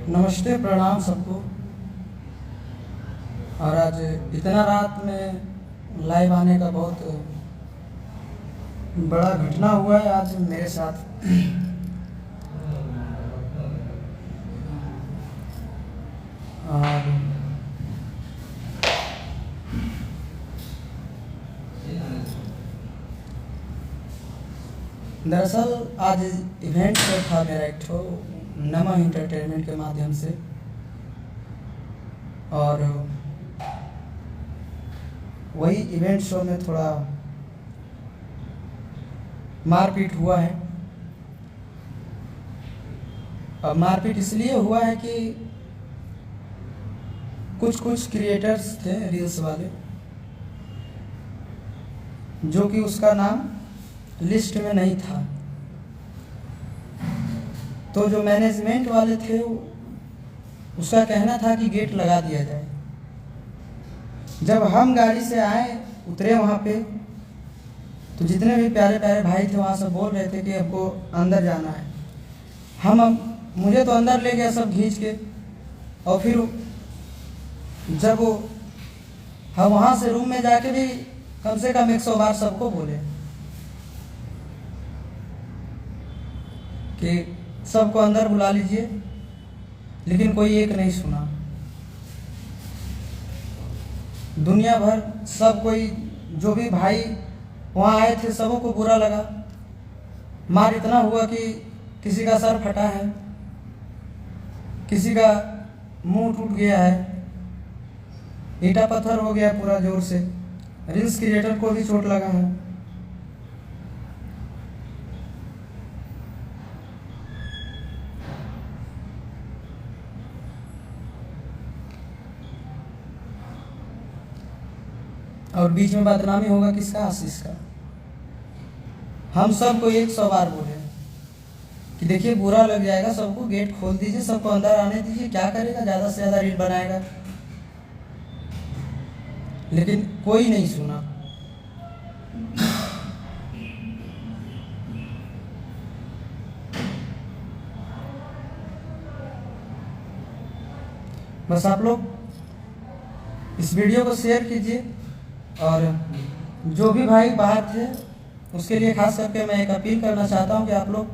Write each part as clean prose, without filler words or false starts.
नमस्ते, प्रणाम सबको। और आज इतना रात में लाइव आने का बहुत बड़ा घटना हुआ है आज मेरे साथ। और दरअसल आज इवेंट था मेरा एक ठो नमः इंटरटेनमेंट के माध्यम से, और वही इवेंट शो में थोड़ा मारपीट हुआ है। और मारपीट इसलिए हुआ है कि कुछ क्रिएटर्स थे रील्स वाले, जो कि उसका नाम लिस्ट में नहीं था। तो जो मैनेजमेंट वाले थे उसका कहना था कि गेट लगा दिया जाए। जब हम गाड़ी से आए, उतरे वहाँ पे, तो जितने भी प्यारे प्यारे भाई थे वहाँ से बोल रहे थे कि हमको अंदर जाना है। मुझे तो अंदर ले गया सब खींच के। और फिर जब हम वहाँ से रूम में जाके भी कम से कम 100 बार सबको बोले कि सबको अंदर बुला लीजिए, लेकिन कोई एक नहीं सुना। दुनिया भर सब कोई, जो भी भाई वहाँ आए थे, सबों को बुरा लगा। मार इतना हुआ कि किसी का सर फटा है, किसी का मुंह टूट गया है, ईंटा पत्थर हो गया पूरा जोर से। रील्स क्रिएटर को भी चोट लगा है। और बीच में बदनामी होगा किसका? आशीष का। हम सबको 100 बार बोले कि देखिए बुरा लग जाएगा सबको, गेट खोल दीजिए, सबको अंदर आने दीजिए। क्या करेगा? ज़्यादा से ज़्यादा रील बनाएगा। लेकिन कोई नहीं सुना। बस आप लोग इस वीडियो को शेयर कीजिए। और जो भी भाई बाहर थे उसके लिए खास करके मैं एक अपील करना चाहता हूं कि आप लोग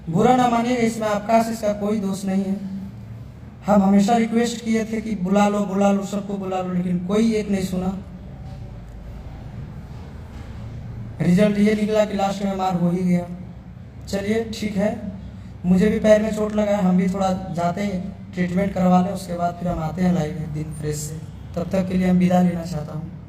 बुरा ना मानिएगा, इसमें आपका इसका कोई दोष नहीं है। हम हमेशा रिक्वेस्ट किए थे कि बुला लो सबको बुला लो, लेकिन कोई एक नहीं सुना। रिजल्ट ये निकला कि लास्ट में मार हो ही गया। चलिए ठीक है, मुझे भी पैर में चोट लगा है, हम भी थोड़ा जाते हैं ट्रीटमेंट करवा लें, उसके बाद फिर हम आते हैं लाइव एक दिन फ्रेश से। तब तक के लिए हम विदा लेना चाहता हूँ।